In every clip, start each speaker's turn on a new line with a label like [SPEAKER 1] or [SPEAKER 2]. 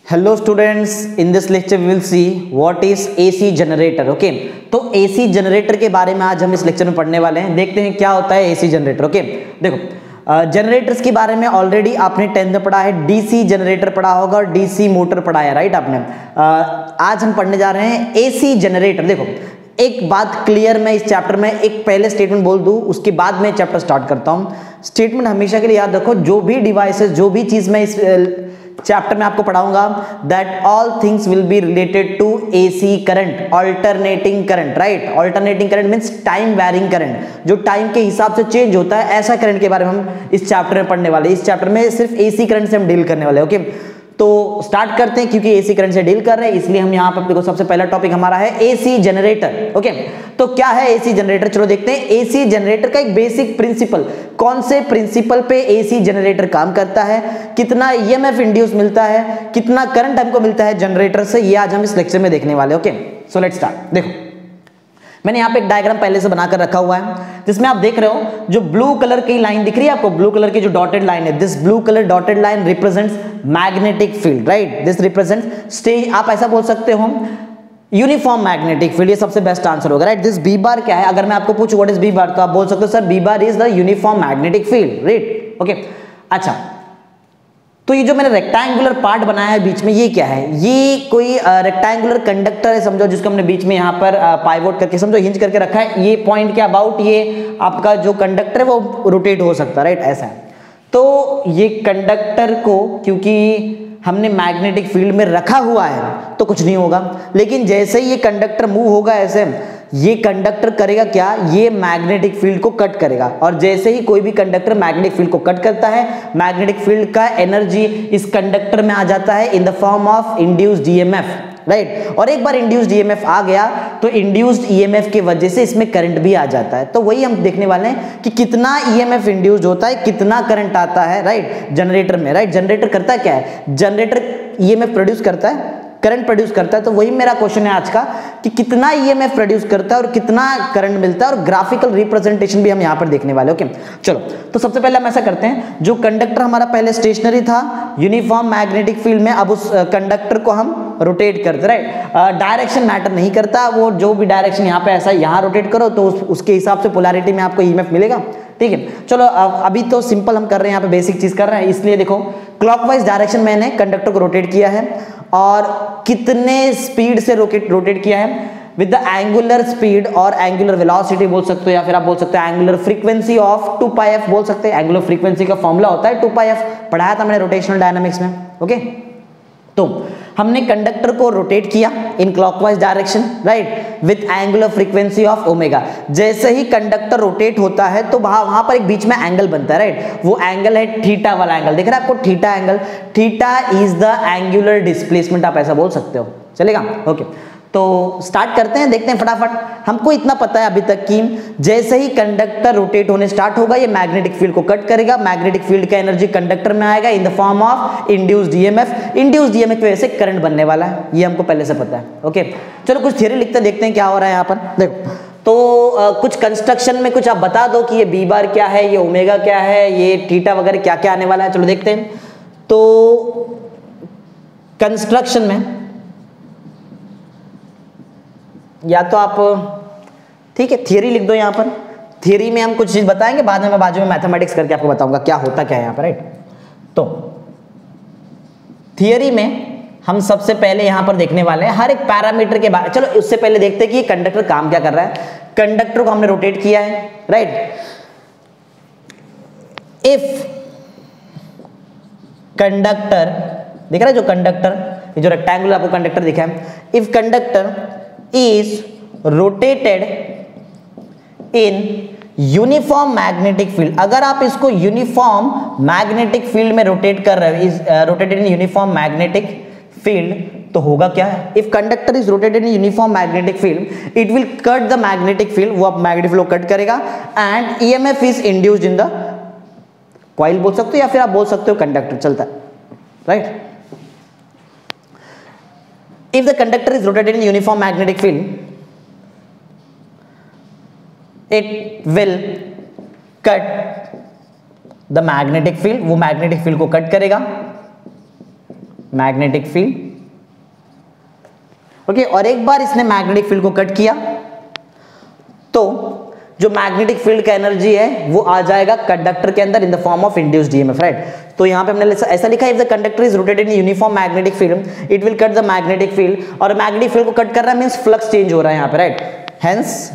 [SPEAKER 1] Hello students, in this lecture we will see what is AC generator. Okay, तो AC generator के बारे में आज हम इस लेक्चर में पढ़ने वाले हैं। देखते हैं क्या होता है एसी जनरेटर। ओके, देखो जनरेटर्स के बारे में ऑलरेडी आपने 10th में पढ़ा है, डीसी जनरेटर पढ़ा होगा और डीसी मोटर पढ़ा है, राइट आपने। आज हम पढ़ने जा रहे हैं एसी जनरेटर। देखो एक बात क्लियर, मैं इस चैप्टर में एक पहले स्टेटमेंट बोल दूं, उसके बाद मैं चैप्टर स्टार्ट करता हूं। स्टेटमेंट हमेशा के लिए याद रखो, जो भी डिवाइसेस, जो भी चीज मैं इस चैप्टर में आपको पढ़ाऊंगा, that all things will be related to AC current, alternating current, right. Alternating current means time varying current, जो टाइम के हिसाब से चेंज होता है, ऐसा करंट के बारे में हम इस चैप्टर में पढ़ने वाले। इस चैप्टर में सिर्फ एसी करंट से हम डील करने वाले। ओके, तो स्टार्ट करते हैं, क्योंकि एसी करंट से डील कर रहे हैं इसलिए हम यहाँ पर, देखो सबसे पहला टॉपिक हमारा है एसी जनरेटर। ओके, तो क्या है एसी जनरेटर, चलो देखते हैं। एसी जनरेटर का एक बेसिक प्रिंसिपल, कौन से प्रिंसिपल पे एसी जनरेटर काम करता है, कितना ईएमएफ इंड्यूस मिलता है, कितना करंट हमको मिलता है जनरेटर से, ये आज हम इस लेक्चर में देखने वाले। Okay, so let's start. देखो मैंने यहाँ पे एक डायग्राम पहले से बनाकर रखा हुआ है, जिसमें आप देख रहे हो जो ब्लू कलर की लाइन दिख रही है आपको, ब्लू कलर की जो डॉटेड लाइन है, this blue colour dotted line represents magnetic field, right. This represents stage, आप ऐसा बोल सकते हो यूनिफॉर्म मैग्नेटिक फील्ड, ये सबसे बेस्ट आंसर होगा, राइट। दिस बी बार क्या है, अगर मैं आपको पूछूं व्हाट इज बी बार, तो आप बोल सकते हो sir b bar is the uniform magnetic field, right. Okay, अच्छा, तो ये जो मैंने रेक्टेंगुलर पार्ट बनाया है बीच में, ये क्या है, ये कोई रेक्टेंगुलर कंडक्टर है समझो, जिसको हमने बीच में यहाँ पर पाइवोट करके समझो हिंज करके रखा है। ये पॉइंट के अबाउट ये आपका जो कंडक्टर है वो रोटेट हो सकता है, राइट, ऐसा है। तो ये कंडक्टर को क्योंकि हमने मैग्नेटिक फील्ड में रखा हुआ है तो कुछ नहीं होगा, लेकिन जैसे ही ये कंडक्टर मूव होगा ऐसे, ये कंडक्टर करेगा क्या, ये मैग्नेटिक फील्ड को कट करेगा। और जैसे ही कोई भी कंडक्टर मैग्नेटिक फील्ड को कट करता है, मैग्नेटिक फील्ड का एनर्जी इस कंडक्टर में आ जाता है in the form of induced EMF, right. और एक बार इंड्यूस्ड ईएमएफ आ गया तो इंड्यूस्ड ईएमएफ की वजह से इसमें करंट भी आ जाता है। तो वही हम देखने वाले हैं कि कितना ईएमएफ इंड्यूस्ड होता है, कितना करंट आता है, राइट, जनरेटर में, राइट। जनरेटर करता क्या है, जनरेटर ईएमएफ प्रोड्यूस करता है, करंट प्रोड्यूस करता है। तो वही मेरा क्वेश्चन है आज का कि कितना ईएमएफ प्रोड्यूस करता है और कितना करंट मिलता है, और ग्राफिकल रिप्रेजेंटेशन भी हम यहां पर देखने वाले। ओके, चलो तो सबसे पहले हम ऐसा करते हैं, जो कंडक्टर हमारा पहले स्टेशनरी था यूनिफॉर्म मैग्नेटिक फील्ड में, अब उस कंडक्टर को हम रोटेट करते, राइट। डायरेक्शन मैटर नहीं करता, वो जो भी डायरेक्शन यहाँ पे ऐसा यहाँ रोटेट करो तो उसके हिसाब से पोलैरिटी में आपको ईएमएफ मिलेगा, ठीक है। चलो अभी तो सिंपल हम कर रहे हैं, यहाँ पे बेसिक चीज कर रहे हैं, इसलिए देखो क्लॉकवाइज डायरेक्शन मैंने कंडक्टर को रोटेट किया है, और कितने स्पीड से रोटेट किया है, विद द एंगुलर स्पीड और एंगुलर वेलोसिटी बोल सकते हो, या फिर आप बोल सकते हैं एंगुलर फ्रीक्वेंसी ऑफ 2πf बोल सकते हैं। एंगुलर फ्रीक्वेंसी का फॉर्मूला होता है 2πf, पढ़ाया था मैंने रोटेशनल डायनामिक्स में। ओके, तो हमने कंडक्टर को रोटेट किया in clockwise direction, right, with angular frequency of omega. जैसे ही कंडक्टर रोटेट होता है तो वहां पर एक बीच में एंगल बनता है, राइट। वो एंगल है थीटा वाला एंगल, दिख रहा है आपको theta angle. Theta is the angular displacement, आप ऐसा बोल सकते हो, चलेगा। ओके, तो स्टार्ट करते हैं, देखते हैं फटाफट। हमको इतना पता है अभी तक कि जैसे ही कंडक्टर रोटेट होने स्टार्ट होगा, ये मैग्नेटिक फील्ड को कट करेगा, मैग्नेटिक फील्ड का एनर्जी कंडक्टर में आएगा in the form of induced EMF. Induced EMF की वजह से करंट बनने वाला है, ये हमको पहले से पता है। ओके, चलो कुछ थ्योरी लिखते हैं, देखते हैं क्या हो रहा है यहाँ पर। देखो तो कुछ कंस्ट्रक्शन में कुछ आप बता दो कि ये बी बार क्या है, ये ओमेगा क्या है, ये थीटा वगैरह क्या क्या आने वाला है, चलो देखते हैं। तो कंस्ट्रक्शन में या तो आप ठीक है थियरी लिख दो यहाँ पर, थियरी में हम कुछ चीज बताएंगे, बाद में मैं बाजू में मैथमेटिक्स करके आपको बताऊंगा क्या होता क्या है यहाँ पर, राइट। तो थियरी में हम सबसे पहले यहाँ पर देखने वाले हैं हर एक पैरामीटर के बारे। चलो उससे पहले देखते हैं कि कंडक्टर काम क्या कर रहा है। कंडक्टर को हमने रोटेट किया है, राइट। इफ कंडक्टर दिख रहा है, जो कंडक्टर, ये जो रेक्टेंगुलर आपको कंडक्टर दिखा है, if conductor is rotated in uniform magnetic field, अगर आप इसको यूनिफॉर्म मैग्नेटिक फील्ड में रोटेट कर रहे हो, is rotated in uniform magnetic field, तो होगा क्या है, if conductor is rotated in uniform magnetic field, it will cut the magnetic field, वो आप मैग्नेटिक फील्ड को कट करेगा, and EMF is induced in the coil बोल सकते हो, या फिर आप बोल सकते हो कंडक्टर, चलता है, right. If the conductor is rotated in uniform magnetic field, it will cut the magnetic field, वो magnetic field को कट करेगा, मैग्नेटिक फील्ड, ओके। और एक बार इसने मैग्नेटिक फील्ड को कट किया तो जो मैग्नेटिक फील्ड का एनर्जी है वो आ जाएगा कंडक्टर के अंदर in the form of induced EMF, right. तो यहां पे हमने ऐसा लिखा है, if the conductor is rotated in uniform magnetic field it will cut the magnetic field, और मैग्नेटिक फील्ड को कट कर रहा है मींस फ्लक्स चेंज हो रहा है यहां पे, right. Hence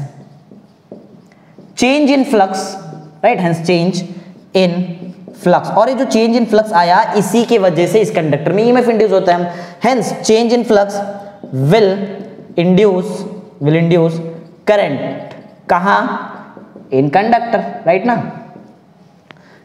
[SPEAKER 1] change in flux, right, hence change in flux. और ये जो चेंज इन फ्लक्स आया इसी की वजह से इस कंडक्टर में ईएमएफ इंड्यूस होता है। Hence change in flux will induce current, कहां? इन कंडक्टर, राइट ना।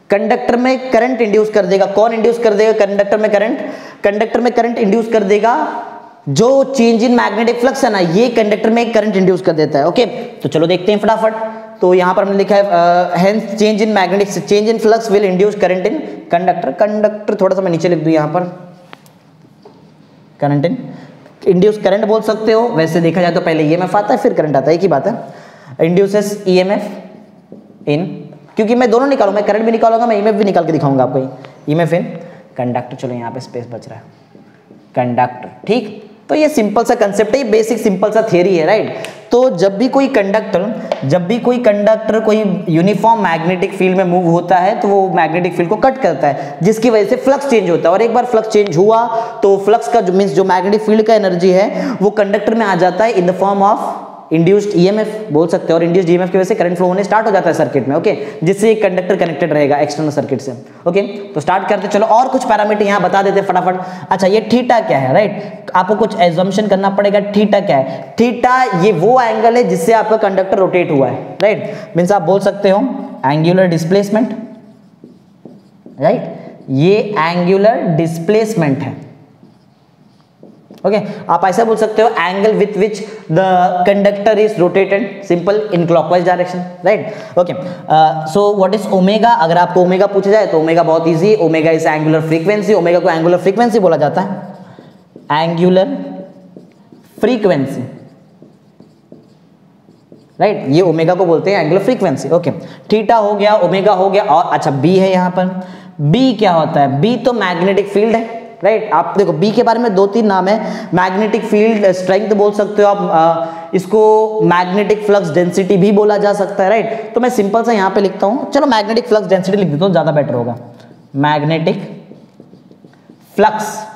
[SPEAKER 1] कंडक्टर में करंट इंड्यूस कर देगा। कौन इंड्यूस कर देगा कंडक्टर में करंट? कंडक्टर में करंट इंड्यूस कर देगा जो चेंज इन मैग्नेटिक फ्लक्स है ना, ये कंडक्टर में करंट इंड्यूस कर देता है, ओके। तो चलो देखते हैं फटाफट। तो यहां पर हमने लिखा है hence change in magnetic change in flux will induce current in conductor. Conductor थोड़ा सा मैं नीचे लिख दूं यहां पर, करंट इन इंड्यूस करंट बोल सकते हो, वैसे देखा जाए तो पहले ईएमएफ आता है फिर करंट आता है, एक ही बात है। इंड्यूसेस ईएमएफ इन, क्योंकि मैं दोनों निकालूंगा, मैं करंट भी निकालूंगा, मैं ईएमएफ भी निकाल के दिखाऊंगा आपको। ईएमएफ इन कंडक्टर, चलो यहाँ पे स्पेस बच रहा है, कंडक्टर, ठीक। तो ये सिंपल सा कंसेप्ट है, ये बेसिक सिंपल सा थियरी है, राइट। तो जब भी कोई कंडक्टर कोई यूनिफॉर्म मैग्नेटिक फील्ड में मूव होता है तो वो मैग्नेटिक फील्ड को कट करता है, जिसकी वजह से फ्लक्स चेंज होता है। और एक बार फ्लक्स चेंज हुआ तो फ्लक्स का जो मींस जो मैग्नेटिक फील्ड का एनर्जी है वो कंडक्टर में आ जाता है in the form of induced EMF बोल सकते हैं। और इंड्यूस्ड ईएमएफ की वजह से करंट फ्लो होने स्टार्ट हो जाता है सर्किट में, ओके, जिससे एक कंडक्टर कनेक्टेड रहेगा एक्सटर्नल सर्किट से, ओके। तो स्टार्ट करते चलो, और कुछ पैरामीटर यहाँ बता देते फटाफट। अच्छा, ये थीटा क्या है, राइट, आपको कुछ एजम्पशन करना पड़ेगा। थीटा क्या है? थीटा ये वो एंगल है जिससे आपका कंडक्टर रोटेट हुआ है, राइट। मीन्स आप बोल सकते हो एंगुलर डिस्प्लेसमेंट, राइट, ये एंगुलर डिस्प्लेसमेंट है, ओके। आप ऐसा बोल सकते हो angle with which the conductor is rotated, simple, in clockwise direction, right, okay. So what is omega? अगर आपको ओमेगा पूछा जाए तो ओमेगा बहुत easy, omega is angular frequency. Omega को एंगुलर फ्रीक्वेंसी बोला जाता है, एंगुलर फ्रीक्वेंसी, राइट, ये ओमेगा को बोलते हैं एंगुलर फ्रीक्वेंसी, ओके। थीटा हो गया, ओमेगा हो गया, और अच्छा बी है यहाँ पर। बी क्या होता है? बी तो मैग्नेटिक फील्ड है, राइट। आप देखो बी के बारे में 2-3 नाम है, मैग्नेटिक फील्ड स्ट्रेंथ बोल सकते हो आप, इसको मैग्नेटिक फ्लक्स डेंसिटी भी बोला जा सकता है, राइट। तो मैं सिंपल सा यहाँ पे लिखता हूँ, चलो मैग्नेटिक फ्लक्स डेंसिटी लिख देता हूँ, ज्यादा बेटर होगा। मैग्नेटिक फ्लक्स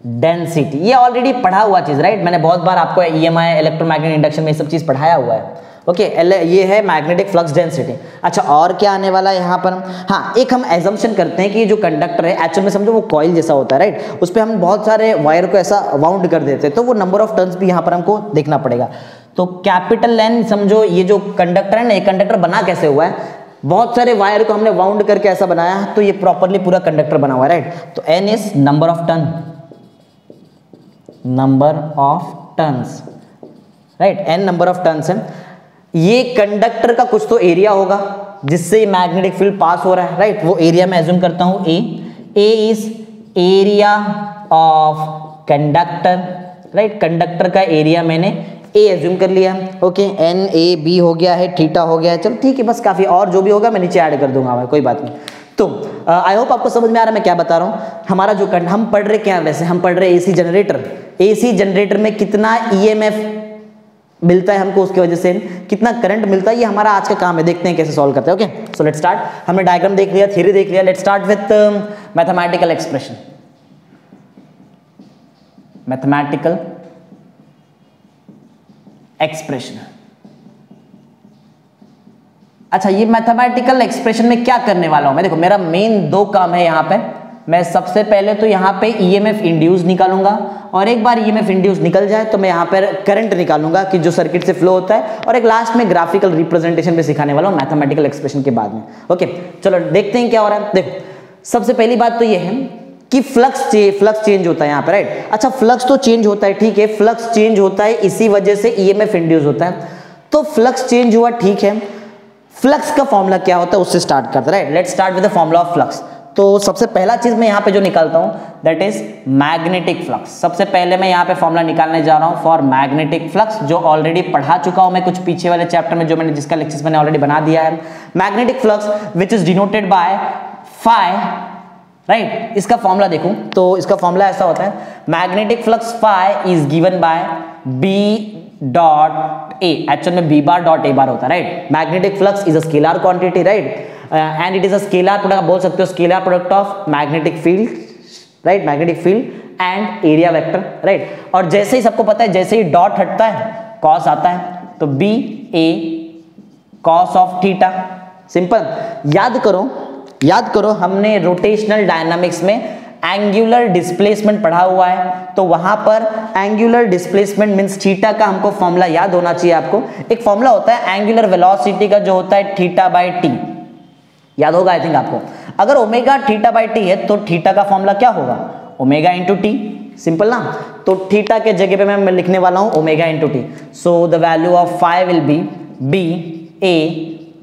[SPEAKER 1] डेंसिटी, ये ऑलरेडी पढ़ा हुआ चीज, राइट। मैंने बहुत बार आपको ईएमआई, इलेक्ट्रोमैग्नेटिक इंडक्शन में ये सब चीज पढ़ाया हुआ है, ओके। ये है मैग्नेटिक फ्लक्स डेंसिटी। अच्छा, और क्या आने वाला है यहाँ पर? हाँ, एक हम एजम्पशन करते हैं कि ये जो कंडक्टर है एक्चुअल में समझो वो कॉइल जैसा होता है, राइट। उस पर हम बहुत सारे वायर को ऐसा वाउंड कर देते हैं, तो वो नंबर ऑफ टर्न्स भी यहाँ पर हमको देखना पड़ेगा। तो कैपिटल N समझो, ये जो कंडक्टर है ना, ये कंडक्टर बना कैसे हुआ है? बहुत सारे वायर को हमने वाउंड करके ऐसा बनाया, तो ये प्रॉपरली पूरा कंडक्टर बना हुआ है, राइट। तो N is number of turn, number of turns, right, N number of turns है। ये कंडक्टर का कुछ तो एरिया होगा जिससे मैग्नेटिक फील्ड पास हो रहा है, राइट। वो एरिया मैं एज्यूम करता हूं A is area of conductor, right. Conductor का एरिया मैंने ए एज्यूम कर लिया, ओके। एन ए बी हो गया है, थीटा हो गया है, चलो ठीक है, बस काफी। और जो भी होगा मैं नीचे ऐड कर दूंगा, कोई बात नहीं। तो आई होप आपको समझ में आ रहा है मैं क्या बता रहा हूं। हमारा जो हम पढ़ रहे क्या, वैसे हम पढ़ रहे एसी जनरेटर। एसी जनरेटर में कितना ईएमएफ मिलता है हमको, उसकी वजह से कितना करंट मिलता है, ये हमारा आज का काम है। देखते हैं कैसे सॉल्व करते हैं, ओके। So let's start. हमने डायग्राम देख लिया, थ्योरी देख लिया, let's start with mathematical expression. Mathematical expression, अच्छा, ये मैथमेटिकल एक्सप्रेशन में क्या करने वाला हूं मैं? देखो मेरा मेन 2 काम है यहाँ पे। मैं सबसे पहले तो यहाँ पे ईएमएफ इंड्यूस निकालूंगा, और एक बार ईएमएफ इंड्यूस निकल जाए तो मैं यहाँ पर करंट निकालूंगा कि जो सर्किट से फ्लो होता है, और एक लास्ट में ग्राफिकल रिप्रेजेंटेशन भी सिखाने वाला हूँ मैथमेटिकल एक्सप्रेशन के बाद में, ओके। चलो देखते हैं क्या हो रहा है। देखो सबसे पहली बात तो ये है कि फ्लक्स चेंज होता है यहाँ पे, राइट। अच्छा, फ्लक्स तो चेंज होता है, ठीक है, फ्लक्स चेंज होता है, इसी वजह से ईएमएफ इंड्यूस होता है। तो फ्लक्स चेंज हुआ, ठीक है। फ्लक्स का फॉर्मूला क्या होता है उससे स्टार्ट करते हैं, right. Let's start with the formula of flux. तो सबसे पहला चीज मैं यहाँ पे जो निकालता हूँ दैट इज मैग्नेटिक फ्लक्स। सबसे पहले मैं यहाँ पे फॉर्मूला निकालने जा रहा हूँ फॉर मैग्नेटिक फ्लक्स, जो ऑलरेडी पढ़ा चुका हूँ मैं कुछ पीछे वाले चैप्टर में, जो मैंने जिसका लेक्चर्स मैंने ऑलरेडी बना दिया है। Magnetic flux which is denoted by phi right. इसका फॉर्मूला देखूं तो इसका फॉर्मूला ऐसा होता है, magnetic flux phi is given by b dot a, actual में b bar dot a bar होता है, right. Magnetic flux is a scalar quantity, right, and it is a scalar product, आप बोल सकते हो scalar product of magnetic field, right, magnetic field and area vector, right. और जैसे ही सबको पता है जैसे ही डॉट हटता है कॉस आता है, तो b a cos of theta, simple. याद करो हमने रोटेशनल डायनामिक्स में एंगुलर डिस्प्लेसमेंट पढ़ा हुआ है, तो वहां पर एंगुलर डिस्प्लेसमेंट मींस थीटा का हमको फॉर्मूला याद होना चाहिए आपको। एक फॉर्मूला होता है एंगुलर वेलोसिटी का जो होता है थीटा बाय टी, याद होगा आई थिंक आपको। अगर ओमेगा थीटा बाय टी है तो थीटा का फॉर्मूला क्या होगा, ओमेगा इंटू टी, सिंपल ना। तो थीटा के जगह पे मैं लिखने वाला हूं omega into t, so the value of phi will be b a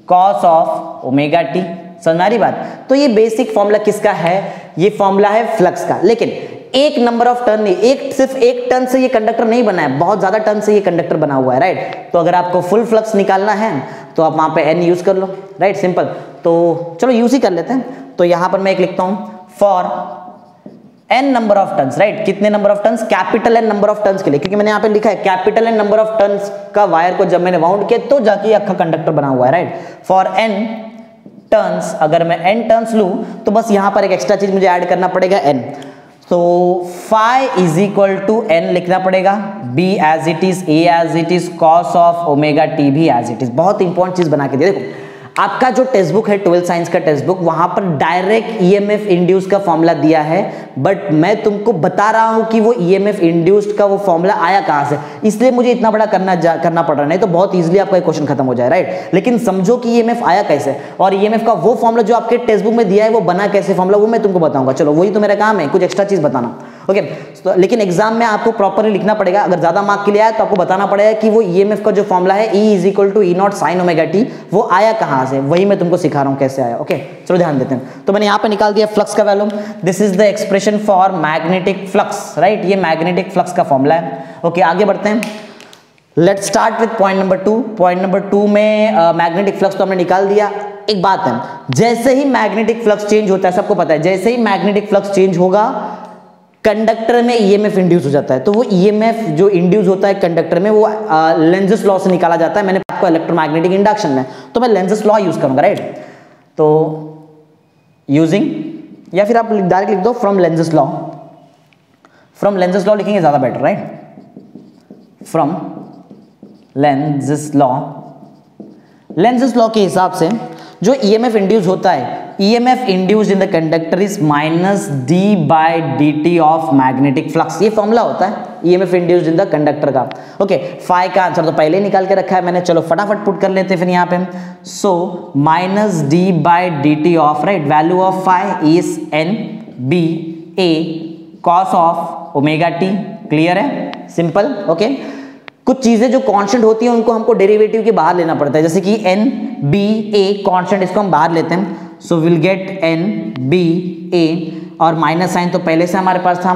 [SPEAKER 1] cos of omega t, समझ आ रही बात। तो ये बेसिक फॉर्मूला किसका है, ये फॉर्मूला है फ्लक्स का। लेकिन एक नंबर ऑफ टर्न नहीं, सिर्फ एक टर्न से ये कंडक्टर नहीं बना है, बहुत ज्यादा टर्न से ये कंडक्टर बना हुआ है, राइट। तो अगर आपको फुल फ्लक्स निकालना है तो आप वहां पे एन यूज कर लो, राइट, सिंपल। तो चलो यूज ही कर लेते हैं। तो यहां पर मैं एक लिखता हूं for N number of turns, right, कितने number of turns, capital N number of turns के लिए, क्योंकि मैंने यहां पे लिखा है capital N number of turns का वायर को जब मैंने वाउंड किया तो जाके अक्खा कंडक्टर बना हुआ है, राइट। फॉर एन टर्न्स, अगर मैं n टर्न्स लूं तो बस यहां पर एक एक्स्ट्रा चीज मुझे ऐड करना पड़ेगा n, तो phi is equal to n लिखना पड़ेगा, b as it is, a as it is, cos of omega t भी एज इट इज। बहुत इंपॉर्टेंट चीज बना के दिया, देखो आपका जो टेक्स्ट बुक है 12th साइंस का टेक्स्ट बुक, वहां पर डायरेक्ट ईएमएफ इंड्यूस का फॉर्मूला दिया है, बट मैं तुमको बता रहा हूं कि वो ईएमएफ इंड्यूस्ड का वो फॉर्मूला आया कहां से, इसलिए मुझे इतना बड़ा करना पड़ रहा, नहीं तो बहुत इजीली आपका क्वेश्चन खत्म हो जाए, राइट। लेकिन समझो कि ईएमएफ आया कैसे, और ईएमएफ का वो फॉर्मूला जो आपके टेक्स्ट बुक में दिया है वो बना कैसे फॉर्मूला, वो मैं तुमको बताऊंगा। चलो वही तो मेरा काम है, कुछ एक्स्ट्रा चीज बताना, ओके। तो लेकिन एग्जाम में आपको प्रॉपरली लिखना पड़ेगा, अगर ज्यादा मार्क के लिए आया तो आपको बताना पड़ेगा कि वो ईएमएफ का जो फॉर्मूला है E is equal to e nought sine omega t, वो आया कहां से, वही मैं तुमको सिखा रहा हूं कैसे आया, ओके। चलो ध्यान देते हैं। तो मैंने यहां पे निकाल दिया फ्लक्स का value, this is the expression for magnetic flux, right, ये मैग्नेटिक फ्लक्स का फॉर्मूला है, ओके। आगे बढ़ते हैं, let's start with point number 2। Point number 2 में मैग्नेटिक फ्लक्स तो हमने निकाल दिया। एक बात है, जैसे ही मैग्नेटिक फ्लक्स चेंज होता है, सबको पता है, जैसे ही मैग्नेटिक फ्लक्स चेंज होगा कंडक्टर में ईएमएफ इंड्यूस हो जाता है, तो वो ईएमएफ जो इंड्यूस होता है कंडक्टर में वो लेंज़स लॉ से निकाला जाता है। मैंने आपको इलेक्ट्रोमैग्नेटिक इंडक्शन में, तो मैं लेंज़स लॉ यूज करूंगा, राइट। तो यूजिंग, या फिर आप डायरेक्ट लिख दो from Lenz's law, from Lenz's law लिखेंगे ज्यादा better, right. From Lenz's law, Lenz's law के हिसाब से जो ईएमएफ इंड्यूस होता है, EMF induced in the conductor is minus d by dt of magnetic flux, ये फॉर्मूला होता है EMF induced in the conductor का, ओके। फाई का आंसर तो पहले निकाल के रखा है मैंने, चलो फटाफट पुट कर लेते हैं फिर यहाँ पे। So minus d by dt of, right, value of phi is n b a cos of omega t, clear है, सिंपल, ओके। कुछ चीजें जो कांस्टेंट होती हैं उनको हमको डेरिवेटिव के बाहर लेना पड़ता है, जैसे कि n b a कांस्टेंट, इसको हम बाहर लेते हैं, so will get n b a, और माइनस साइन तो पहले से हमारे पास था,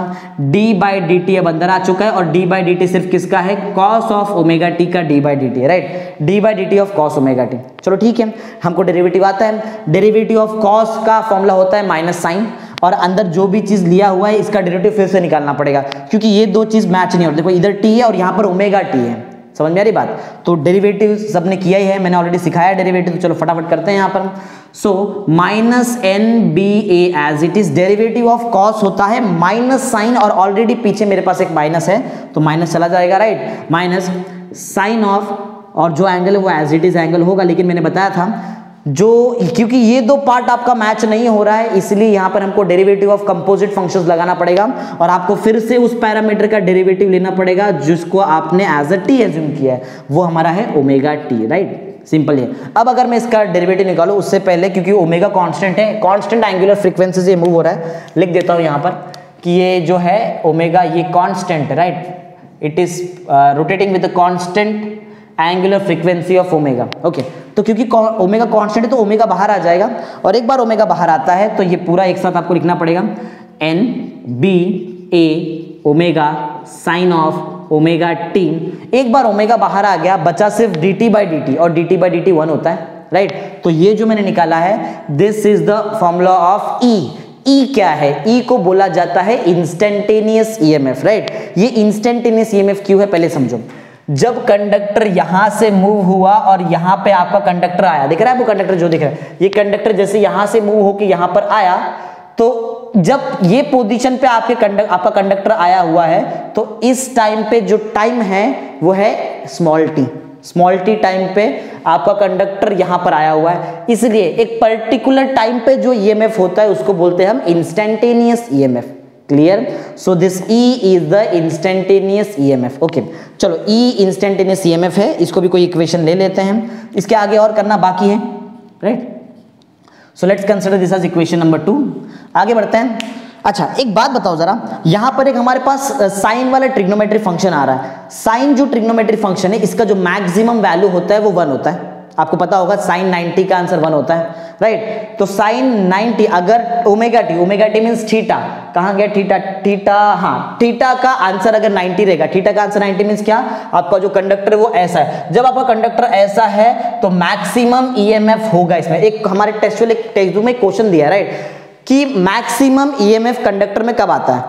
[SPEAKER 1] d बाई डी टी अब अंदर आ चुका है, और d बाई डी टी सिर्फ किसका है, cos ऑफ ओमेगा t का d by d T, right, d by d T of cos omega t। चलो ठीक है, हमको डेरिवेटिव आता है, डेरिवेटिव ऑफ cos का फॉर्मूला होता है माइनस साइन, और अंदर जो भी चीज लिया हुआ है इसका डेरिवेटिव फिर से निकालना पड़ेगा, क्योंकि ये दो चीज मैच नहीं होती। देखो इधर t है और यहाँ पर ओमेगा t है, समझ में आ रही बात। तो डेरिवेटिव सबने किया ही है, मैंने ऑलरेडी सिखाया डेरिवेटिव, तो चलो फटाफट करते हैं यहाँ पर। So minus n B a as it is, derivative of cos होता है माइनस साइन, और ऑलरेडी पीछे मेरे पास एक माइनस है तो माइनस चला जाएगा, राइट, माइनस साइन ऑफ, और जो एंगल है वो एज इट इज एंगल होगा, लेकिन मैंने बताया था जो, क्योंकि ये दो पार्ट आपका मैच नहीं हो रहा है, इसलिए यहां पर हमको डेरिवेटिव ऑफ कंपोजिट फंक्शंस लगाना पड़ेगा, और आपको फिर से उस पैरामीटर का डेरिवेटिव लेना पड़ेगा जिसको आपने एज अ टी एज्यूम किया है, वो हमारा है ओमेगा टी, राइट, सिंपल है। अब अगर मैं इसका डेरिवेटिव निकालूं उससे पहले, क्योंकि ओमेगा कांस्टेंट है, कांस्टेंट एंगुलर फ्रीक्वेंसी से मूव हो रहा है, लिख देता हूं यहां पर कि ये जो है ओमेगा ये कांस्टेंट है, right, it is rotating with the constant angular frequency of omega, okay. तो क्योंकि ओमेगा कांस्टेंट है तो ओमेगा बाहर आ जाएगा, और एक बार ओमेगा बाहर आता है तो ये पूरा एक साथ आपको लिखना पड़ेगा, N B A omega sine of omega t. एक बार ओमेगा बाहर आ गया, बचा सिर्फ d t by d t, और d t by d t 1 होता है, राइट। तो ये जो मैंने निकाला है, this is the formula of E, E क्या है? ई को बोला जाता है इंस्टेंटेनियस ईएमएफ, राइट? ये इंस्टेंटेनियस ईएमएफ क्यों है पहले समझो। जब कंडक्टर यहां से मूव हुआ और यहां पे आपका कंडक्टर आया, दिख रहा है वो कंडक्टर जो दिख रहा है, ये कंडक्टर जैसे यहां से मूव होकर यहां पर आया, तो जब ये पोजीशन पे आपका कंडक्टर आया हुआ है, तो इस टाइम पे जो टाइम है वो है स्मॉल टी टाइम पे आपका कंडक्टर यहां पर आया हुआ है, इसलिए एक पर्टिकुलर टाइम पे जो ईएमएफ होता है उसको बोलते हैं हम instantaneous EMF. Clear? So this e is the instantaneous EMF. Okay, चलो ई इंस्टेंटेनियस ईएमएफ है, इसको भी कोई इक्वेशन ले लेते हैं, इसके आगे और करना बाकी है, right? So let's consider this as equation number 2। आगे बढ़ते हैं। अच्छा, एक बात बताओ जरा, यहां पर एक हमारे पास साइन वाला ट्रिग्नोमेट्री फंक्शन आ रहा है। साइन जो ट्रिग्नोमेट्री फंक्शन है, इसका जो मैक्सिमम वैल्यू होता है वो 1 होता है। आपको पता होगा साइन 90 का आंसर 1 होता है, राइट? तो साइन 90 अगर ओमेगा टी मींस थीटा, कहां गया थीटा, हाँ, थीटा का आंसर अगर 90 रहेगा, थीटा का आंसर 90 मींस क्या? आपका जो कंडक्टर है वो ऐसा है। जब आपका कंडक्टर ऐसा है तो मैक्सिमम ईएमएफ होगा इसमें। एक हमारे टेक्स्ट बुक में क्वेश्चन दिया है, राइट, कि मैक्सिमम ईएमएफ कंडक्टर में कब आता है?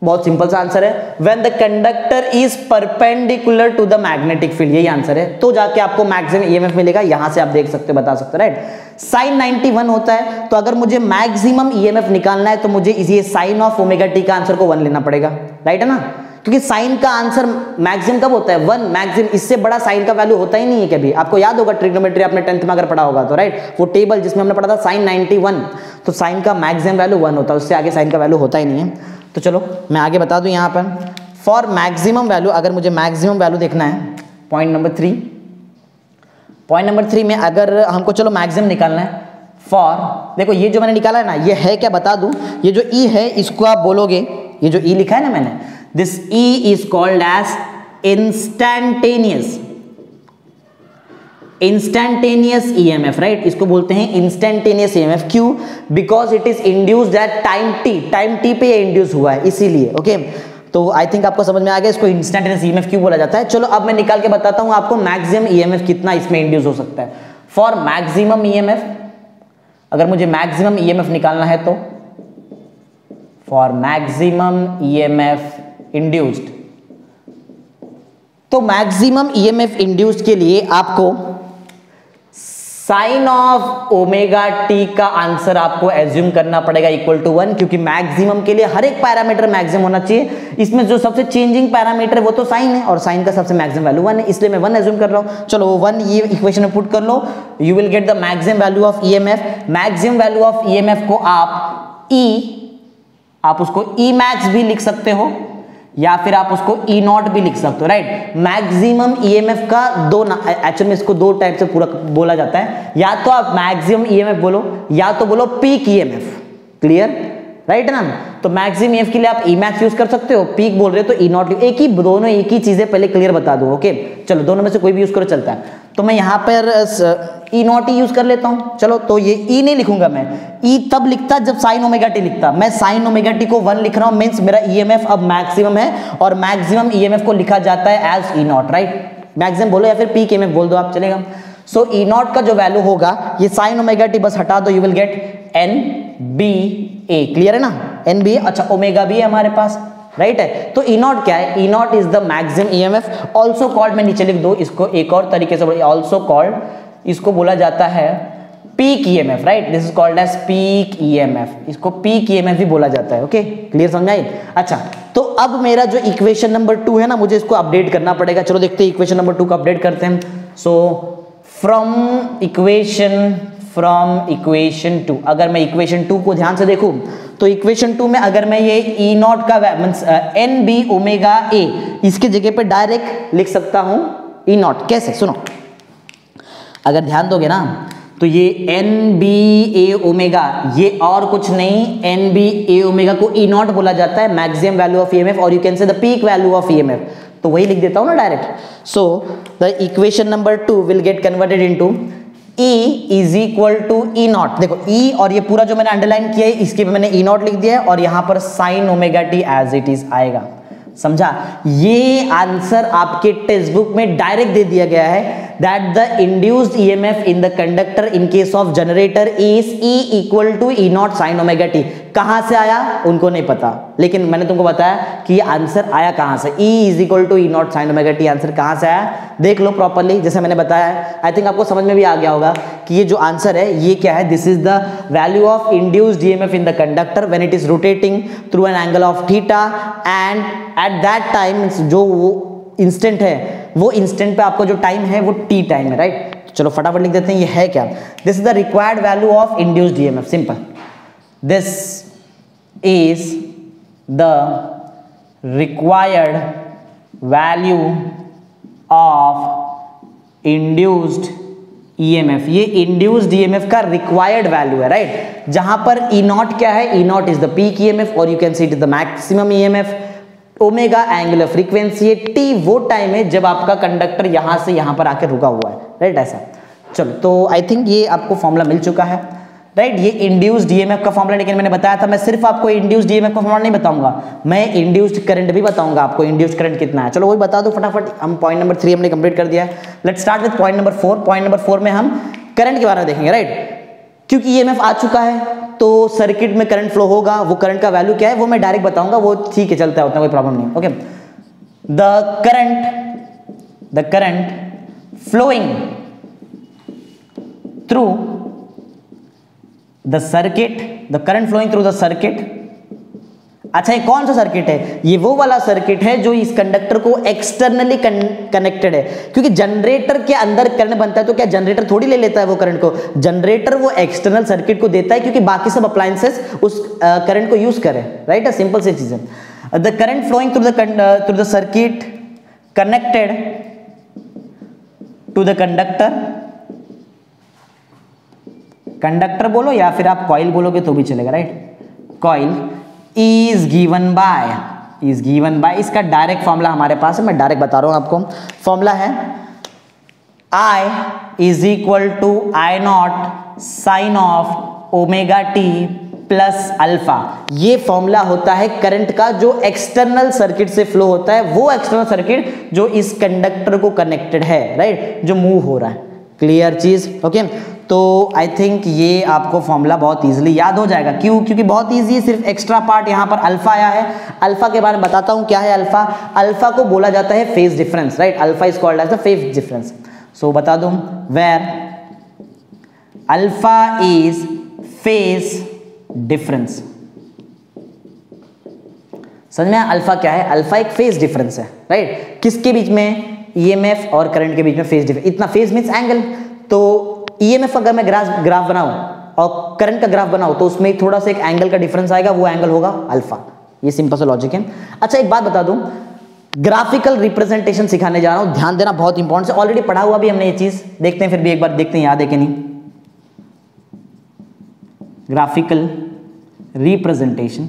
[SPEAKER 1] बहुत सिंपल सा आंसर है, when the conductor is perpendicular to the magnetic field, यही आंसर है। तो जाके आपको मैक्सिमम ईएमएफ मिलेगा, यहां से आप देख सकते हो, बता सकते हो, राइट? साइन 91 होता है, तो अगर मुझे मैक्सिमम ईएमएफ निकालना है तो मुझे ये साइन ऑफ ओमेगा टी का आंसर को 1 लेना पड़ेगा, राइट है ना? क्योंकि साइन का आंसर मैक्सिमम कब होता है? 1 मैक्सिमम, इससे बड़ा साइन का वैल्यू होता ही नहीं है कभी। आपको याद होगा ट्रिग्नोमेट्री आपने 10th में अगर पढ़ा होगा तो, राइट? वो टेबल जिसमें हमने पढ़ा था साइन 91, तो साइन का मैक्सिमम वैल्यू 1 होता है, उससे आगे साइन का वैल्यू होता ही नहीं है। तो चलो मैं आगे बता दूं, यहां पर फॉर मैक्सिमम वैल्यू, अगर मुझे मैक्सिमम वैल्यू देखना है, पॉइंट नंबर 3 में अगर हमको चलो मैक्सिमम निकालना है फॉर, देखो ये जो मैंने निकाला है ना, ये है क्या बता दूं, ये जो ई है इसको आप बोलोगे, ये जो ई लिखा है ना मैंने, this e is called as instantaneous EMF, right? इसको बोलते हैं इंस्टेंटेनियस ईएमएफ। क्यों? Because it is induced at time t पे इंड्यूस हुआ है, इसीलिए। ओके, तो आई थिंक आपको समझ में आ गया इसको इंस्टेंटेनियस ईएमएफ क्यों बोला जाता है। चलो अब मैं निकाल के बताता हूं आपको मैक्सिमम ईएमएफ कितना इसमें इंड्यूस हो सकता है। फॉर मैक्सिमम ईएमएफ, अगर मुझे मैक्सिमम ईएमएफ निकालना है तो फॉर मैक्सिमम ईएमएफ इंड्यूस्ड, तो मैक्सिमम ईएमएफ इंड्यूस्ड के लिए आपको साइन ऑफ ओमेगा टी का आंसर आपको एज्यूम करना पड़ेगा इक्वल टू 1, क्योंकि मैक्सिमम के लिए हर एक पैरामीटर मैक्सिमम होना चाहिए। इसमें जो सबसे चेंजिंग पैरामीटर है वो तो साइन है, और साइन का सबसे मैक्सिमम वैल्यू 1 है, इसलिए मैं 1 एज्यूम कर रहा हूं। चलो 1 ये इक्वेशन में पुट कर लो, you will get the maximum value of EMF. Maximum value of EMF को आप उसको ई मैक्स भी लिख सकते हो, या फिर आप उसको ई नॉट भी लिख सकते हो, राइट? मैक्सिमम ईएमएफ का एक्चुअली में इसको 2 टाइप से पूरा बोला जाता है, या तो आप मैक्सिमम ईएमएफ बोलो, या तो बोलो पीक ईएमएफ। क्लियर, राइट ना? तो मैक्सिमम ईएमएफ के लिए आप ई मैक्स यूज कर सकते हो, पीक बोल रहे हो तो ई नॉट, दोनों एक ही चीजें पहले क्लियर बता दो। ओके, चलो दोनों में से कोई भी यूज करो चलता है। तो मैं यहां पर ई नॉट ही यूज कर लेता हूं। चलो, तो ये ई नहीं लिखूंगा मैं, ई तब लिखता जब साइन ओमेगा टी लिखता। मैं साइन ओमेगा टी को 1 लिख रहा हूं, मींस मेरा ईएमएफ अब मैक्सिमम है, और मैक्सिमम ईएमएफ को लिखा जाता है as e nought, right? Maximum बोलो या फिर पीक ईएमएफ बोल दो आप, चलेगा। सो ई नॉट का जो वैल्यू होगा, ये साइन ओमेगा टी बस हटा दो, you will get n B a. Clear है ना? N B a. अच्छा, ओमेगा भी है हमारे पास, राइट है? तो ई नॉट क्या है? E naught is the maximum EMF, also called, मैं नीचे लिख दो इसको एक और तरीके से, ऑल्सो कॉल्ड, इसको बोला जाता है peak EMF, right? This is called as peak EMF, इसको पीक ईएमएफ भी बोला जाता है। ओके, क्लियर, समझाइए? अच्छा, तो अब मेरा जो इक्वेशन नंबर 2 है ना, मुझे इसको अपडेट करना पड़ेगा। चलो देखते हैं इक्वेशन नंबर 2 को अपडेट करते हैं। सो फ्रॉम इक्वेशन 2, अगर मैं इक्वेशन 2 को ध्यान से देखूं तो इक्वेशन 2 में अगर मैं ये ई नॉट का एन बी ओमेगा ए, इसके जगह पे डायरेक्ट लिख सकता हूं ई नॉट। कैसे? सुनो, अगर ध्यान दोगे ना तो ये एन बी ए ओमेगा, ये और कुछ नहीं, एन बी ए ओमेगा को ई नॉट बोला जाता है, मैक्सिमम वैल्यू ऑफ ईएमएफ, और you can say the peak value of EMF. तो वही लिख देता हूं ना direct. So the equation number 2 will get converted into E is equal to e nought. देखो E और ये पूरा जो मैंने अंडरलाइन किया है, इसके पे मैंने ई नॉट लिख दिया है, और यहां पर sine omega t as it is आएगा। समझा? ये आंसर आपके टेक्स्ट बुक में डायरेक्ट दे दिया गया है, that the induced EMF in the conductor in case of generator is E equal to e nought sine omega t. कहां से आया उनको नहीं पता, लेकिन मैंने तुमको बताया कि ये आंसर आया कहां से, E is equal to e nought sine omega t, answer कहां से आया देख लो प्रॉपर्ली, जैसे मैंने बताया। आई थिंक आपको समझ में भी आ गया होगा कि ये जो आंसर है ये क्या है, this is the value of induced EMF in the conductor when it is rotating through an angle of theta, and at that time जो वो इंस्टेंट है, वो इंस्टेंट पे आपको जो टाइम है वो टी टाइम है, राइट। चलो फटाफट लिख देते हैं, ये है क्या, this is the required value of induced EMF, simple, this is the required value of induced EMF, ये इंड्यूस्ड ईएमएफ का रिक्वायर्ड वैल्यू है, राइट। जहां पर ई नॉट क्या है, E naught is the peak EMF और you can see it is the maximum EMF, omega angular frequency है, T वो टाइम है जब आपका कंडक्टर यहां से यहां पर आकर रुका हुआ है, राइट, ऐसा। चलो तो आई थिंक ये आपको फॉर्मूला मिल चुका है, राइट। ये इंड्यूस्ड ईएमएफ का फॉर्मूला, लेकिन मैंने बताया था मैं सिर्फ आपको इंड्यूस्ड ईएमएफ का फॉर्मूला नहीं बताऊंगा, मैं इंड्यूस्ड करंट भी बताऊंगा आपको, इंड्यूस्ड करंट कितना है। चलो वही बता दो फटाफट, हम पॉइंट नंबर 3 हमने कंप्लीट कर दिया है। Let's start with point number 4। Point number 4 में हम करंट के बारे में देखेंगे, राइट। क्योंकि ईएमएफ आ चुका है तो सर्किट में करंट फ्लो होगा, वो करंट का वैल्यू क्या है वो मैं डायरेक्ट बताऊंगा, वो ठीक है चलता है, उतना कोई प्रॉब्लम नहीं, okay. The current flowing through the circuit, the current flowing through the circuit, अच्छा ये कौन सा सर्किट है, ये वो वाला सर्किट है जो इस कंडक्टर को एक्सटर्नली कनेक्टेड है, क्योंकि जनरेटर के अंदर करंट बनता है तो क्या जनरेटर थोड़ी ले लेता है वो करंट को, जनरेटर वो एक्सटर्नल सर्किट को देता है क्योंकि बाकी सब अप्लायंसेस उस करंट को यूज करें, राइट, सिंपल सी चीज है। The current flowing through the circuit connected to the conductor बोलो या फिर आप कॉइल बोलोगे तो भी चलेगा, right, coil is given by, इसका डायरेक्ट फॉर्मूला हमारे पास है, मैं डायरेक्ट बता रहा हूं आपको, फॉर्मूला है I is equal to i nought sine of omega t plus alpha. ये फॉर्मूला होता है करंट का जो एक्सटर्नल सर्किट से फ्लो होता है, वो एक्सटर्नल सर्किट जो इस कंडक्टर को कनेक्टेड है, राइट, जो मूव हो रहा है, क्लियर चीज, ओके। तो आई थिंक ये आपको फॉर्मूला बहुत इजीली याद हो जाएगा, क्यों, क्योंकि बहुत इजी है, सिर्फ एक्स्ट्रा पार्ट यहाँ पर अल्फा आया है। अल्फा के बारे में बताता हूँ क्या है अल्फा, अल्फा को बोला जाता है phase difference, right, alpha is called as the phase difference. So बता दूं, where alpha is phase difference, समझ में अल्फा क्या है, अल्फा एक फेज डिफरेंस है, राइट, किसके बीच में, ईएमएफ और करंट के बीच में फेज डिफरेंस, इतना फेज मींस एंगल, तो ईएमएफ अगर मैं ग्राफ बनाऊं और करंट का ग्राफ बनाऊं तो उसमें थोड़ा सा एक एंगल का डिफरेंस आएगा, वो एंगल होगा अल्फा, ये सिंपल सा लॉजिक है। अच्छा एक बात बता दूं, ग्राफिकल रिप्रेजेंटेशन सिखाने जा रहा हूं, ध्यान देना बहुत इंपॉर्टेंट है, ऑलरेडी पढ़ा हुआ भी हमने ये चीज, देखते हैं फिर भी एक बार देखते हैं याद है कि नहीं। ग्राफिकल रिप्रेजेंटेशन,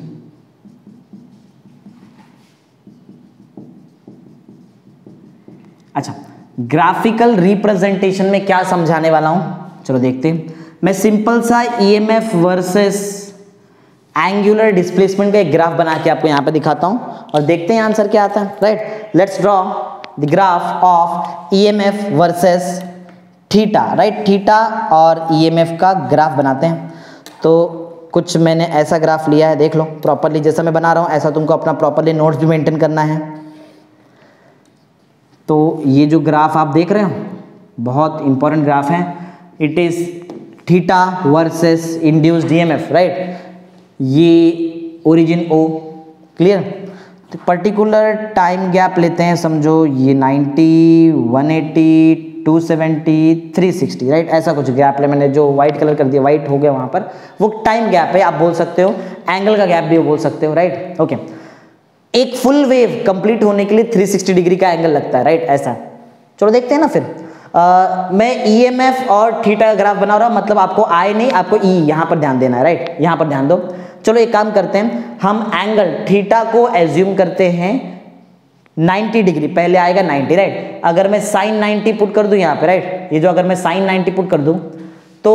[SPEAKER 1] अच्छा ग्राफिकल रिप्रेजेंटेशन में क्या समझाने वाला हूं, चलो देखते हैं। मैं सिंपल सा ईएमएफ वर्सेस एंगुलर डिस्प्लेसमेंट का एक ग्राफ बना के आपको यहां पे दिखाता हूं और देखते हैं आंसर क्या आता है, right. Let's draw the graph of EMF versus theta, right, theta और ईएमएफ का ग्राफ बनाते हैं। तो कुछ मैंने ऐसा ग्राफ लिया है, देख लो प्रॉपरली, जैसा मैं बना रहा हूं ऐसा तुमको अपना प्रॉपरली नोट्स भी मेंटेन करना है। तो ये जो ग्राफ आप देख रहे हो बहुत इंपॉर्टेंट ग्राफ है, it is theta versus induced EMF, right, ये ओरिजिन ओ, क्लियर। तो पर्टिकुलर टाइम गैप लेते हैं, समझो ये 90, 180, 270, 360, राइट, ऐसा कुछ गैप ले, मैंने जो व्हाइट कलर कर दिया, व्हाइट हो गया वहां पर, वो टाइम गैप है, आप बोल सकते हो एंगल का गैप भी बोल सकते हो, राइट, ओके। एक फुल वेव कंप्लीट होने के लिए 360 डिग्री का एंगल लगता है, राइट, ऐसा। चलो देखते हैं ना फिर। मैं ईएमएफ और थीटा का ग्राफ बना रहा हूं, मतलब आपको आई नहीं, आपको ई यहां पर ध्यान देना है, राइट, यहां पर ध्यान दो। चलो एक काम करते हैं, हम एंगल थीटा को एज्यूम करते हैं 90 डिग्री, पहले आएगा 90, राइट। अगर मैं साइन 90 पुट कर दूं यहाँ पे, राइट, ये जो अगर मैं साइन 90 पुट कर दूं तो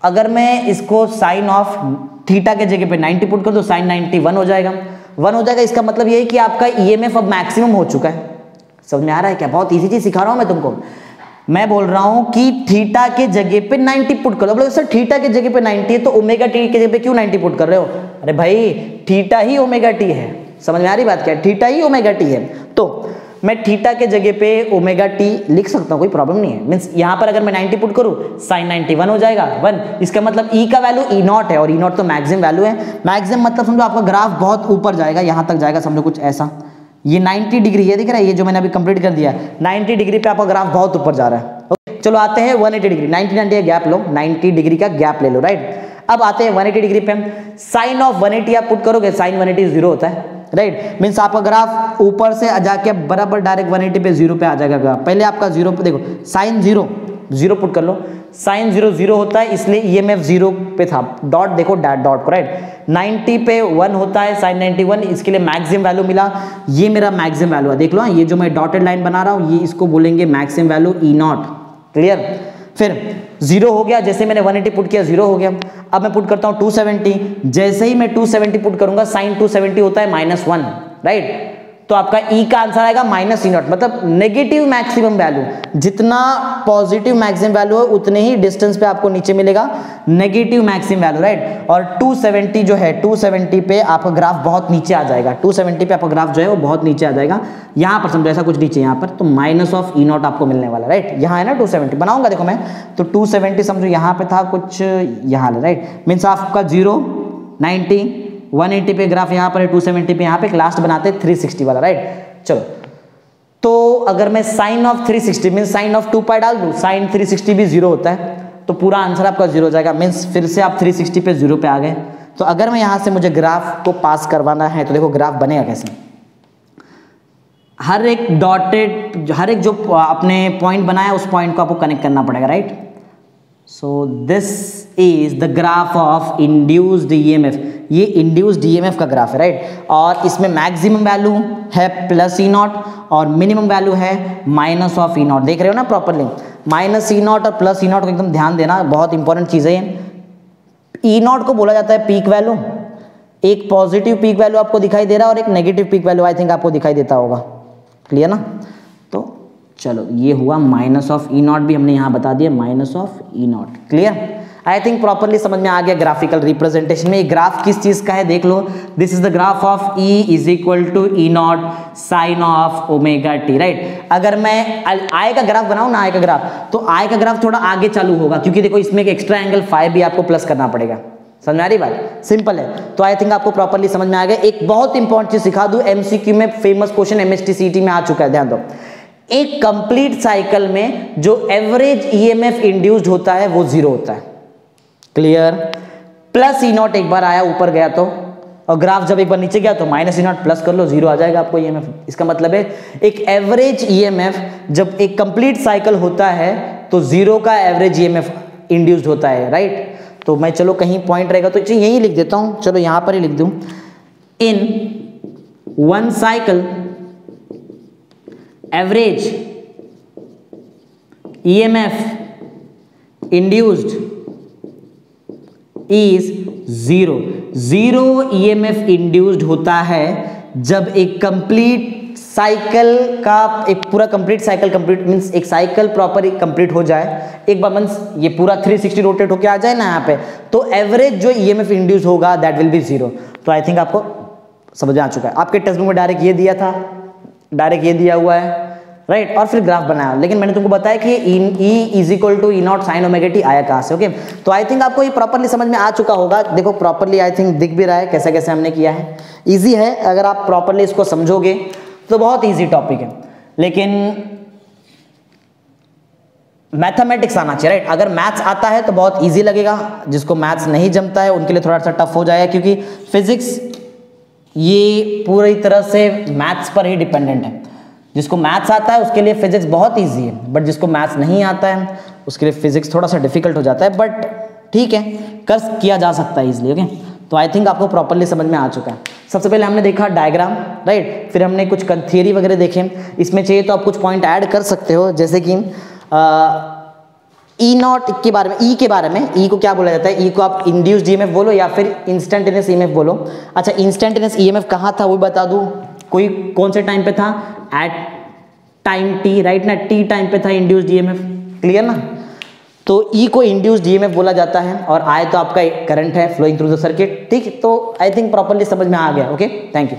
[SPEAKER 1] अगर मैं इसको साइन ऑफ थीटा के जगह पे 90 पुट कर दूं, साइन 90 1 हो जाएगा, 1 हो जाएगा। इसका मतलब ये है कि आपका ईएमएफ अब मैक्सिमम हो चुका है। समझ में आ रहा है क्या? बहुत इजी चीज सिखा रहा हूं मैं तुमको। मैं बोल रहा हूं कि थीटा के जगह पे 90 पुट करो। बोले सर थीटा के जगह पे 90 है तो ओमेगा टी के जगह पे क्यों 90 पुट कर रहे हो? अरे भाई थीटा ही ओमेगा टी है, समझ में आ रही बात क्या है? थीटा ही ओमेगा टी है, तो मैं थीटा के जगह पे ओमेगा टी लिख सकता हूं, कोई प्रॉब्लम नहीं है। मींस यहां पर अगर मैं 90 पुट करूं sin 91 हो जाएगा 1, इसका मतलब e का वैल्यू ई नॉट है और ई नॉट तो मैक्सिमम वैल्यू है। मैक्सिमम मतलब समझो आपका ग्राफ बहुत ऊपर जाएगा, यहां तक जाएगा, समझो कुछ ऐसा। ये 90 डिग्री है, दिख रहा है ये जो मैंने अभी कंप्लीट कर दिया, 90 डिग्री पे आपका ग्राफ बहुत ऊपर जा रहा है। ओके चलो आते हैं 180 डिग्री, 90 गैप लो, 90 डिग्री का गैप ले लो, राइट। अब आते हैं 180 डिग्री पे, साइन ऑफ 180 आप पुट करोगे, साइन 180 जीरो होता है, राइट। मीन्स आपका ग्राफ ऊपर से जाके बराबर डायरेक्ट 180 पे जीरो पे आ जाएगा ग्राफ। पहले आपका जीरो पे देखो, साइन जीरो पुट कर लो, साइन जीरो होता है इसलिए ईएमएफ जीरो पे था, डॉट देखो डॉट को, राइट। 90 पे 1 होता है साइन 91, इसके लिए मैक्सिमम वैल्यू मिला, ये मेरा मैक्सिमम वैल्यू है, देख लो ये जो मैं डॉटेड लाइन बना रहा हूँ ये इसको बोलेंगे मैक्सिमम वैल्यू ई नॉट, क्लियर। फिर जीरो हो गया, जैसे मैंने 180 पुट किया जीरो हो गया। अब मैं पुट करता हूं 270, जैसे ही मैं 270 पुट करूंगा साइन 270 होता है -1, राइट। तो आपका ई का आंसर आएगा -ई नॉट, मतलब नेगेटिव मैक्सिमम वैल्यू। जितना पॉजिटिव मैक्सिमम वैल्यू है उतने ही डिस्टेंस पे आपको नीचे मिलेगा नेगेटिव मैक्सिमम वैल्यू, राइट। और 270 जो है 270 पे आपका ग्राफ बहुत नीचे आ जाएगा, 270 पे आपका ग्राफ जो है वो बहुत नीचे आ जाएगा। यहां पर समझो ऐसा कुछ नीचे, यहां पर तो -ई नॉट आपको मिलने वाला, राइट। यहां है ना 270 बनाऊंगा, देखो मैं तो 270 समझो यहां पे था कुछ यहां, राइट। मीन्स आपका 0 90 180 पे ग्राफ यहाँ पर है, 270 पे यहाँ पे, लास्ट बनाते हैं 360 वाला, राइट। चलो तो अगर मैं sine of 360 mean sine of 2 pi डाल दूं, साइन 360 भी 0 होता है, तो पूरा आंसर आपका 0 हो जाएगा। मीन्स फिर से आप 360 पे 0 पे आ गए। तो अगर मैं यहाँ से मुझे ग्राफ को पास करवाना है तो देखो ग्राफ बनेगा कैसे। हर एक डॉटेड, हर एक जो आपने पॉइंट बनाया उस पॉइंट को आपको कनेक्ट करना पड़ेगा, right. So this is the graph of induced EMF, ये इंड्यूस्ड ईएमएफ का ग्राफ है, राइट। और इसमें मैक्सिमम वैल्यू है +ई नॉट और मिनिमम वैल्यू है -ई नॉट, देख रहे हो ना प्रॉपरली। -ई नॉट और +ई नॉट को एकदम ध्यान देना, बहुत इंपॉर्टेंट चीज़ है ये। ई नॉट को बोला जाता है पीक वैल्यू, एक पॉजिटिव पीक वैल्यू आपको दिखाई दे रहा है और एक negative peak value I think आपको दिखाई देता होगा, क्लियर ना। तो चलो ये हुआ -ई नॉट भी हमने यहाँ बता दिया, -E naught, clear. I think properly समझ में आ गया ग्राफिकल रिप्रेजेंटेशन में। ग्राफ किस चीज का है देख लो, this is the graph of E = E naught sine of omega t, right. अगर मैं I का ग्राफ बनाऊं ना, I का ग्राफ, तो I का ग्राफ थोड़ा आगे चालू होगा क्योंकि देखो इसमें एक एक्स्ट्रा एंगल फाई भी आपको प्लस करना पड़ेगा, समझ में आ रही बात, सिंपल है। तो आई थिंक आपको प्रॉपरली समझ में आ गया। एक बहुत इंपॉर्टेंट चीज सिखा दूं, MCQ में फेमस क्वेश्चन MST में आ चुका है, ध्यान दो। एक कंप्लीट साइकिल में जो एवरेज EMF इंड्यूस्ड होता है वो 0 होता है, क्लियर। +ई नॉट एक बार आया ऊपर गया तो, और ग्राफ जब एक बार नीचे गया तो -ई नॉट प्लस कर लो, 0 आ जाएगा आपको EMF। इसका मतलब है एक एवरेज EMF जब एक कंप्लीट साइकिल होता है तो 0 का एवरेज EMF इंड्यूस्ड होता है, राइट। तो मैं चलो कहीं पॉइंट रहेगा तो यही लिख देता हूं, चलो यहां पर ही लिख दूं, इन 1 cycle average EMF induced is 0 EMF induced होता है जब एक कंप्लीट साइकिल का, एक पूरा कंप्लीट साइकिल कंप्लीट मींस एक साइकिल प्रॉपर कंप्लीट हो जाए, एक बार मींस ये पूरा 360 रोटेट होके आ जाए ना यहाँ पे, तो एवरेज जो EMF इंड्यूस होगा दैट विल बी 0। तो आई थिंक आपको समझ में आ चुका है। आपके टेक्स्ट बुक में डायरेक्ट ये दिया था, डायरेक्ट ये दिया हुआ है, राइट। और फिर ग्राफ बनाया, लेकिन मैंने तुमको बताया कि E = E naught sine omega T आया कहां से, ओके। तो आई थिंक आपको ये प्रॉपरली समझ में आ चुका होगा। देखो प्रॉपरली आई थिंक दिख भी रहा है कैसे कैसे हमने किया है, इजी है। अगर आप प्रॉपरली इसको समझोगे तो बहुत इजी टॉपिक है, लेकिन मैथमेटिक्स आना चाहिए, राइट। अगर मैथ्स आता है तो बहुत इजी लगेगा, जिसको मैथ्स नहीं जमता है उनके लिए थोड़ा सा टफ हो जाएगा, क्योंकि फिजिक्स ये पूरी तरह से मैथ्स पर ही डिपेंडेंट है। जिसको मैथ्स आता है उसके लिए फिजिक्स बहुत इजी है, बट जिसको मैथ्स नहीं आता है उसके लिए फिजिक्स थोड़ा सा डिफिकल्ट हो जाता है, बट ठीक है, किया जा सकता है इजीली, ओके। तो आई थिंक आपको प्रॉपरली समझ में आ चुका है। सबसे पहले हमने देखा डायग्राम, राइट, फिर हमने कुछ थियरी वगैरह देखे। इसमें चाहिए तो आप कुछ पॉइंट ऐड कर सकते हो, जैसे कि E नॉट के बारे में, E के बारे में, E को क्या बोला जाता है, E को आप इंड्यूस्ड EMF बोलो या फिर इंस्टेंटेनियस EMF बोलो। अच्छा, इंस्टेंटेनियस EMF कहाँ था वो बता दूं, कौन से टाइम पे था, एट टाइम टी, राइट ना, टी टाइम पे था इंड्यूस्ड ईएमएफ, क्लियर ना। तो ई को इंड्यूस्ड ईएमएफ बोला जाता है और आई तो आपका करंट है फ्लोइंग थ्रू द सर्किट, ठीक। तो आई थिंक प्रॉपर्ली समझ में आ गया। Okay, thank you.